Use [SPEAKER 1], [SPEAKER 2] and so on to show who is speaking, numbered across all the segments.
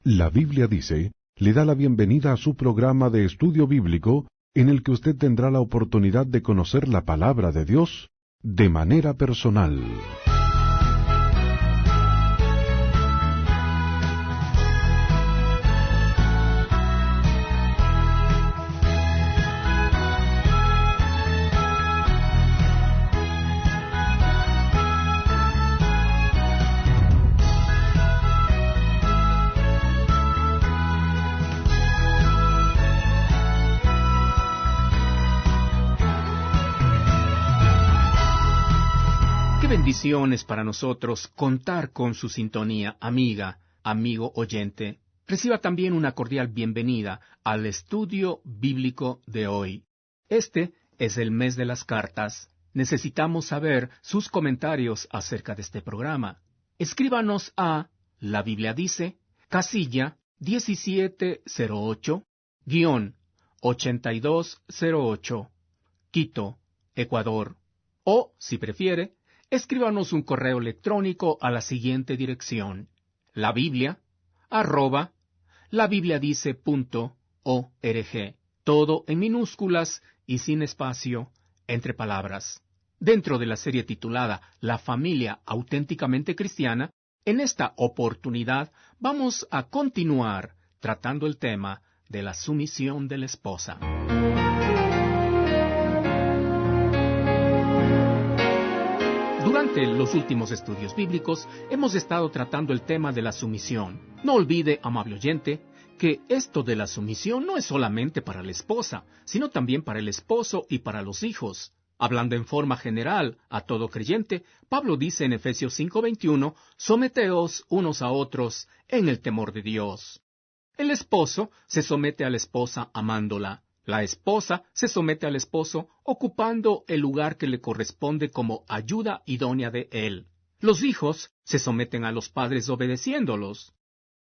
[SPEAKER 1] La Biblia dice, le da la bienvenida a su programa de estudio bíblico, en el que usted tendrá la oportunidad de conocer la palabra de Dios de manera personal.
[SPEAKER 2] Bendiciones para nosotros contar con su sintonía, amiga, amigo oyente. Reciba también una cordial bienvenida al estudio bíblico de hoy. Este es el mes de las cartas. Necesitamos saber sus comentarios acerca de este programa. Escríbanos a La Biblia Dice, casilla 1708-8208, Quito, Ecuador. O, si prefiere, escríbanos un correo electrónico a la siguiente dirección: labiblia@labibliadice.org. Todo en minúsculas y sin espacio entre palabras. Dentro de la serie titulada La familia auténticamente cristiana, en esta oportunidad vamos a continuar tratando el tema de la sumisión de la esposa. Durante los últimos estudios bíblicos hemos estado tratando el tema de la sumisión. No olvide, amable oyente, que esto de la sumisión no es solamente para la esposa, sino también para el esposo y para los hijos. Hablando en forma general a todo creyente, Pablo dice en Efesios 5:21, «Someteos unos a otros en el temor de Dios». El esposo se somete a la esposa amándola. La esposa se somete al esposo ocupando el lugar que le corresponde como ayuda idónea de él. Los hijos se someten a los padres obedeciéndolos.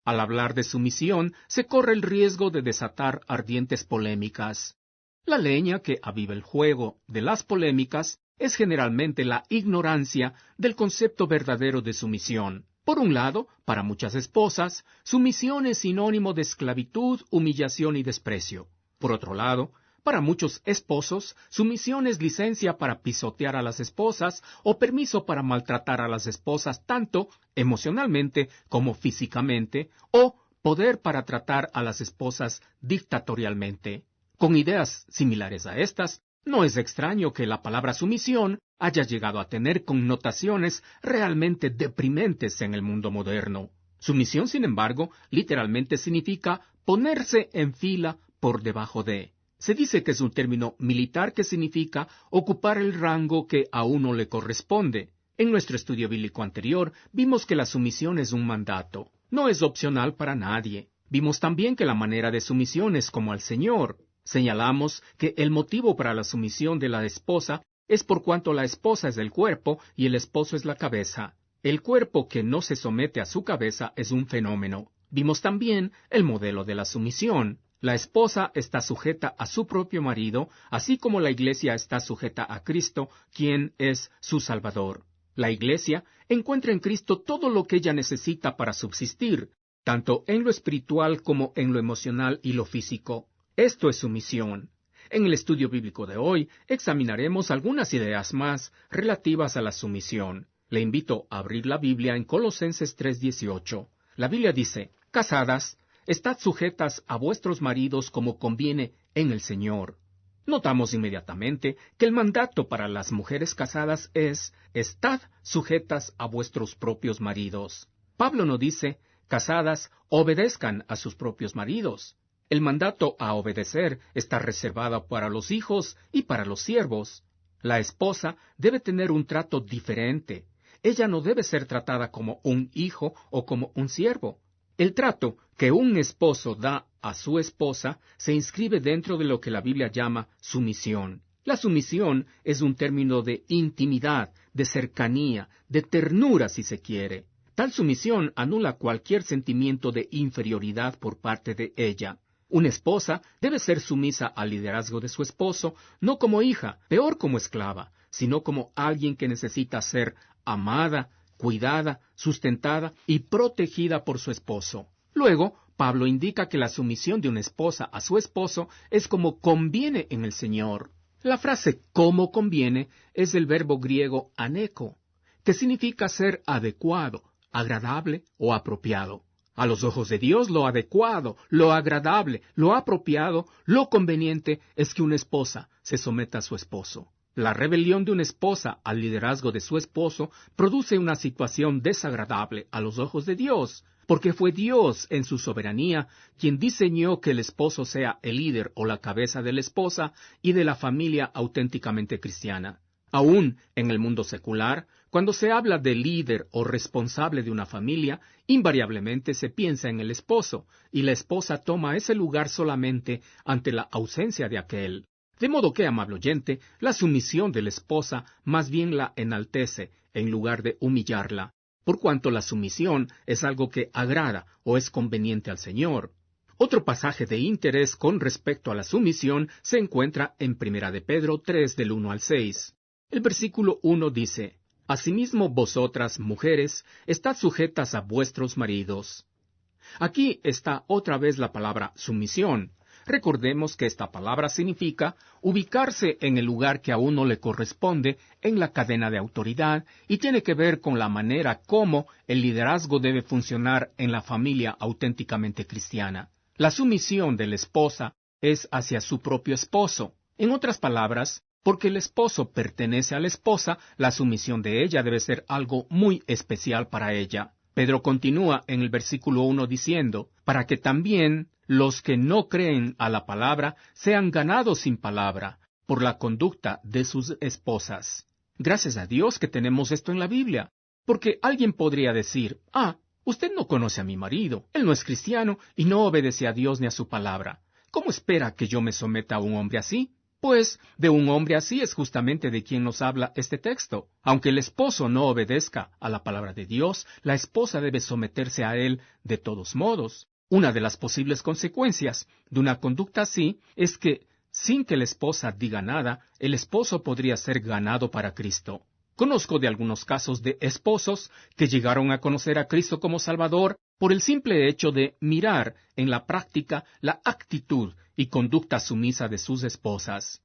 [SPEAKER 2] Al hablar de sumisión, se corre el riesgo de desatar ardientes polémicas. La leña que aviva el fuego de las polémicas es generalmente la ignorancia del concepto verdadero de sumisión. Por un lado, para muchas esposas, sumisión es sinónimo de esclavitud, humillación y desprecio. Por otro lado, para muchos esposos, sumisión es licencia para pisotear a las esposas o permiso para maltratar a las esposas tanto emocionalmente como físicamente, o poder para tratar a las esposas dictatorialmente. Con ideas similares a estas, no es extraño que la palabra sumisión haya llegado a tener connotaciones realmente deprimentes en el mundo moderno. Sumisión, sin embargo, literalmente significa ponerse en fila por debajo de. Se dice que es un término militar que significa ocupar el rango que a uno le corresponde. En nuestro estudio bíblico anterior vimos que la sumisión es un mandato. No es opcional para nadie. Vimos también que la manera de sumisión es como al Señor. Señalamos que el motivo para la sumisión de la esposa es por cuanto la esposa es el cuerpo y el esposo es la cabeza. El cuerpo que no se somete a su cabeza es un fenómeno. Vimos también el modelo de la sumisión. La esposa está sujeta a su propio marido, así como la iglesia está sujeta a Cristo, quien es su Salvador. La iglesia encuentra en Cristo todo lo que ella necesita para subsistir, tanto en lo espiritual como en lo emocional y lo físico. Esto es sumisión. En el estudio bíblico de hoy examinaremos algunas ideas más relativas a la sumisión. Le invito a abrir la Biblia en Colosenses 3:18. La Biblia dice, «Casadas, estad sujetas a vuestros maridos como conviene en el Señor». Notamos inmediatamente que el mandato para las mujeres casadas es, «Estad sujetas a vuestros propios maridos». Pablo no dice, «Casadas, obedezcan a sus propios maridos». El mandato a obedecer está reservado para los hijos y para los siervos. La esposa debe tener un trato diferente. Ella no debe ser tratada como un hijo o como un siervo. El trato que un esposo da a su esposa se inscribe dentro de lo que la Biblia llama sumisión. La sumisión es un término de intimidad, de cercanía, de ternura si se quiere. Tal sumisión anula cualquier sentimiento de inferioridad por parte de ella. Una esposa debe ser sumisa al liderazgo de su esposo, no como hija, peor como esclava, sino como alguien que necesita ser amada, cuidada, sustentada y protegida por su esposo. Luego, Pablo indica que la sumisión de una esposa a su esposo es como conviene en el Señor. La frase como conviene es del verbo griego aneko, que significa ser adecuado, agradable o apropiado. A los ojos de Dios, lo adecuado, lo agradable, lo apropiado, lo conveniente es que una esposa se someta a su esposo. La rebelión de una esposa al liderazgo de su esposo produce una situación desagradable a los ojos de Dios, porque fue Dios, en su soberanía, quien diseñó que el esposo sea el líder o la cabeza de la esposa y de la familia auténticamente cristiana. Aún en el mundo secular, cuando se habla de líder o responsable de una familia, invariablemente se piensa en el esposo, y la esposa toma ese lugar solamente ante la ausencia de aquel. De modo que, amable oyente, la sumisión de la esposa más bien la enaltece, en lugar de humillarla, por cuanto la sumisión es algo que agrada o es conveniente al Señor. Otro pasaje de interés con respecto a la sumisión se encuentra en 1 de Pedro 3, del 1 al 6. El versículo 1 dice: Asimismo vosotras, mujeres, estad sujetas a vuestros maridos. Aquí está otra vez la palabra sumisión. Recordemos que esta palabra significa ubicarse en el lugar que a uno le corresponde en la cadena de autoridad y tiene que ver con la manera como el liderazgo debe funcionar en la familia auténticamente cristiana. La sumisión de la esposa es hacia su propio esposo. En otras palabras, porque el esposo pertenece a la esposa, la sumisión de ella debe ser algo muy especial para ella. Pedro continúa en el versículo 1 diciendo, para que también los que no creen a la palabra sean ganados sin palabra, por la conducta de sus esposas. Gracias a Dios que tenemos esto en la Biblia, porque alguien podría decir, usted no conoce a mi marido, él no es cristiano y no obedece a Dios ni a su palabra. ¿Cómo espera que yo me someta a un hombre así? Pues de un hombre así es justamente de quien nos habla este texto. Aunque el esposo no obedezca a la palabra de Dios, la esposa debe someterse a él de todos modos. Una de las posibles consecuencias de una conducta así es que, sin que la esposa diga nada, el esposo podría ser ganado para Cristo. Conozco de algunos casos de esposos que llegaron a conocer a Cristo como Salvador por el simple hecho de mirar en la práctica la actitud y conducta sumisa de sus esposas.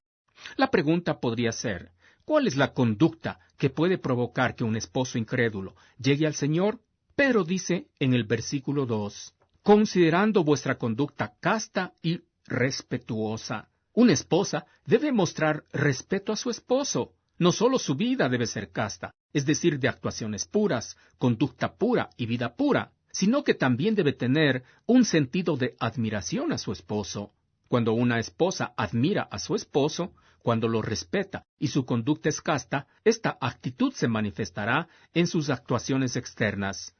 [SPEAKER 2] La pregunta podría ser, ¿cuál es la conducta que puede provocar que un esposo incrédulo llegue al Señor? Pedro dice en el versículo 2, considerando vuestra conducta casta y respetuosa. Una esposa debe mostrar respeto a su esposo. No solo su vida debe ser casta, es decir, de actuaciones puras, conducta pura y vida pura, sino que también debe tener un sentido de admiración a su esposo. Cuando una esposa admira a su esposo, cuando lo respeta y su conducta es casta, esta actitud se manifestará en sus actuaciones externas.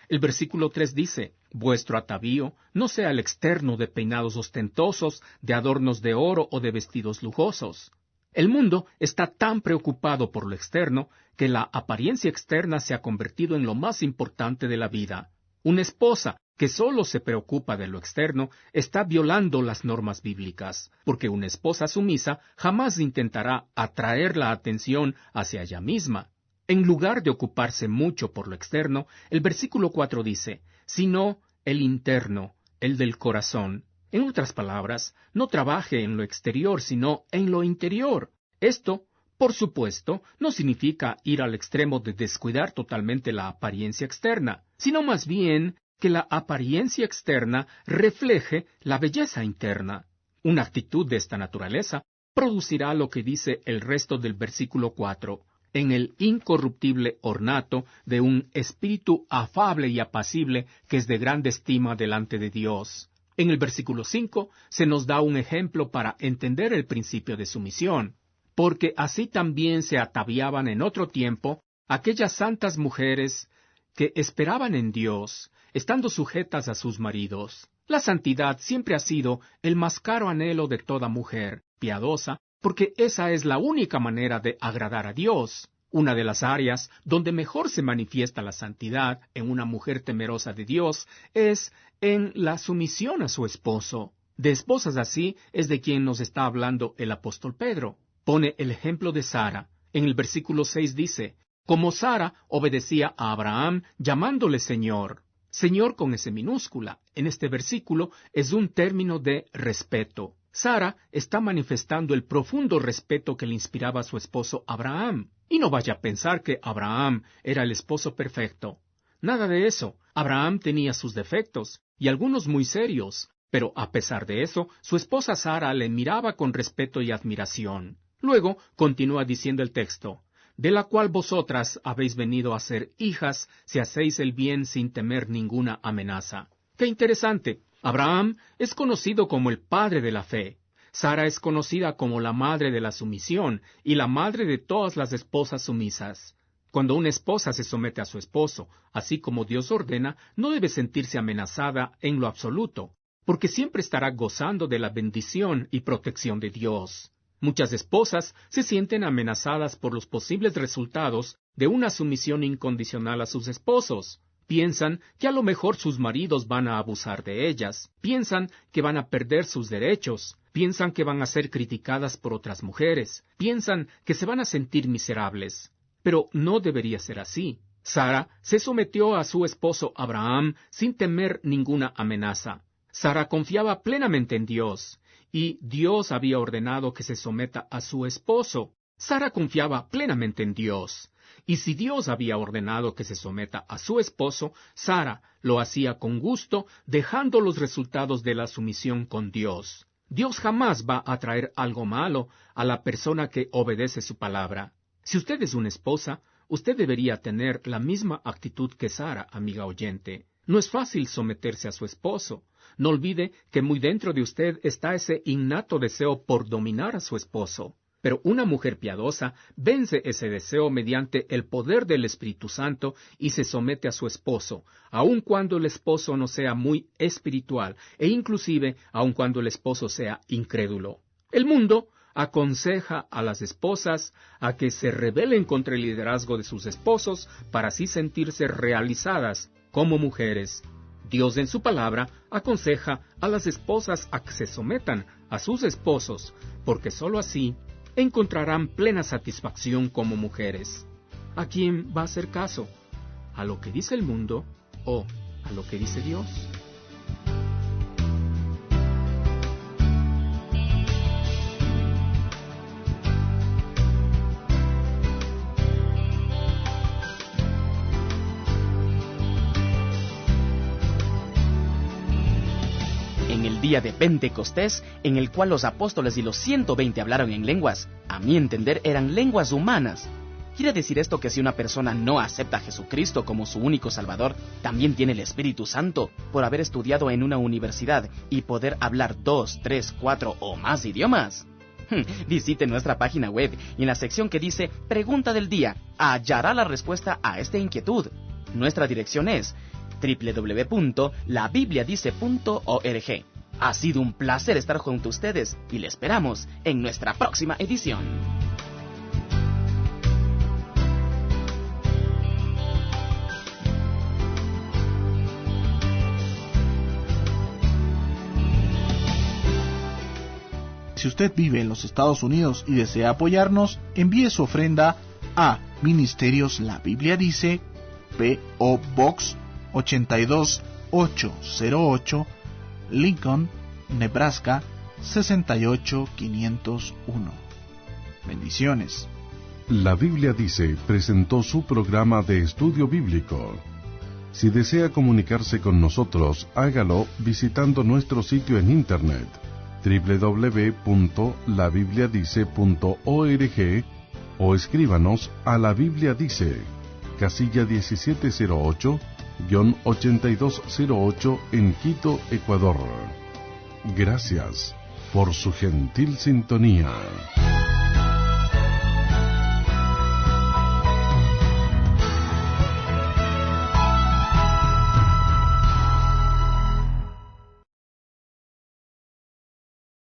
[SPEAKER 2] El versículo 3 dice, vuestro atavío no sea el externo de peinados ostentosos, de adornos de oro o de vestidos lujosos. El mundo está tan preocupado por lo externo que la apariencia externa se ha convertido en lo más importante de la vida. Una esposa que solo se preocupa de lo externo está violando las normas bíblicas, porque una esposa sumisa jamás intentará atraer la atención hacia ella misma. En lugar de ocuparse mucho por lo externo, el versículo 4 dice, sino el interno, el del corazón. En otras palabras, no trabaje en lo exterior, sino en lo interior. Esto, por supuesto, no significa ir al extremo de descuidar totalmente la apariencia externa, sino más bien que la apariencia externa refleje la belleza interna. Una actitud de esta naturaleza producirá lo que dice el resto del versículo 4, en el incorruptible ornato de un espíritu afable y apacible que es de grande estima delante de Dios. En el versículo 5 se nos da un ejemplo para entender el principio de sumisión, porque así también se ataviaban en otro tiempo aquellas santas mujeres que esperaban en Dios, estando sujetas a sus maridos. La santidad siempre ha sido el más caro anhelo de toda mujer piadosa, porque esa es la única manera de agradar a Dios. Una de las áreas donde mejor se manifiesta la santidad en una mujer temerosa de Dios es en la sumisión a su esposo. De esposas así es de quien nos está hablando el apóstol Pedro. Pone el ejemplo de Sara. En el versículo 6 dice, como Sara obedecía a Abraham llamándole Señor. Señor con S minúscula, en este versículo es un término de respeto. Sara está manifestando el profundo respeto que le inspiraba a su esposo Abraham. Y no vaya a pensar que Abraham era el esposo perfecto. Nada de eso. Abraham tenía sus defectos, y algunos muy serios, pero a pesar de eso, su esposa Sara le miraba con respeto y admiración. Luego continúa diciendo el texto, de la cual vosotras habéis venido a ser hijas si hacéis el bien sin temer ninguna amenaza. ¡Qué interesante! Abraham es conocido como el padre de la fe. Sara es conocida como la madre de la sumisión y la madre de todas las esposas sumisas. Cuando una esposa se somete a su esposo, así como Dios ordena, no debe sentirse amenazada en lo absoluto, porque siempre estará gozando de la bendición y protección de Dios. Muchas esposas se sienten amenazadas por los posibles resultados de una sumisión incondicional a sus esposos. Piensan que a lo mejor sus maridos van a abusar de ellas, piensan que van a perder sus derechos, piensan que van a ser criticadas por otras mujeres, piensan que se van a sentir miserables. Pero no debería ser así. Sara se sometió a su esposo Abraham sin temer ninguna amenaza. Sara confiaba plenamente en Dios, y Dios había ordenado que se someta a su esposo. Sara confiaba plenamente en Dios, y si Dios había ordenado que se someta a su esposo, Sara lo hacía con gusto, dejando los resultados de la sumisión con Dios. Dios jamás va a traer algo malo a la persona que obedece su palabra. Si usted es una esposa, usted debería tener la misma actitud que Sara, amiga oyente. No es fácil someterse a su esposo. No olvide que muy dentro de usted está ese innato deseo por dominar a su esposo. Pero una mujer piadosa vence ese deseo mediante el poder del Espíritu Santo y se somete a su esposo, aun cuando el esposo no sea muy espiritual e inclusive aun cuando el esposo sea incrédulo. El mundo aconseja a las esposas a que se rebelen contra el liderazgo de sus esposos para así sentirse realizadas como mujeres. Dios en su palabra aconseja a las esposas a que se sometan a sus esposos, porque sólo así encontrarán plena satisfacción como mujeres. ¿A quién va a hacer caso? ¿A lo que dice el mundo o a lo que dice Dios?
[SPEAKER 3] En el día de Pentecostés, en el cual los apóstoles y los 120 hablaron en lenguas, a mi entender eran lenguas humanas. ¿Quiere decir esto que si una persona no acepta a Jesucristo como su único Salvador, también tiene el Espíritu Santo por haber estudiado en una universidad y poder hablar 2, 3, 4 o más idiomas? Visite nuestra página web y en la sección que dice Pregunta del Día hallará la respuesta a esta inquietud. Nuestra dirección es www.labibliadice.org. Ha sido un placer estar junto a ustedes y le esperamos en nuestra próxima edición.
[SPEAKER 4] Si usted vive en los Estados Unidos y desea apoyarnos, envíe su ofrenda a Ministerios La Biblia Dice, P.O. Box 82808, Lincoln, Nebraska 68501. Bendiciones.
[SPEAKER 1] La Biblia Dice presentó su programa de estudio bíblico. Si desea comunicarse con nosotros, hágalo visitando nuestro sitio en internet www.labibliadice.org o escríbanos a La Biblia Dice, casilla 1708-8208 en Quito, Ecuador. Gracias por su gentil sintonía.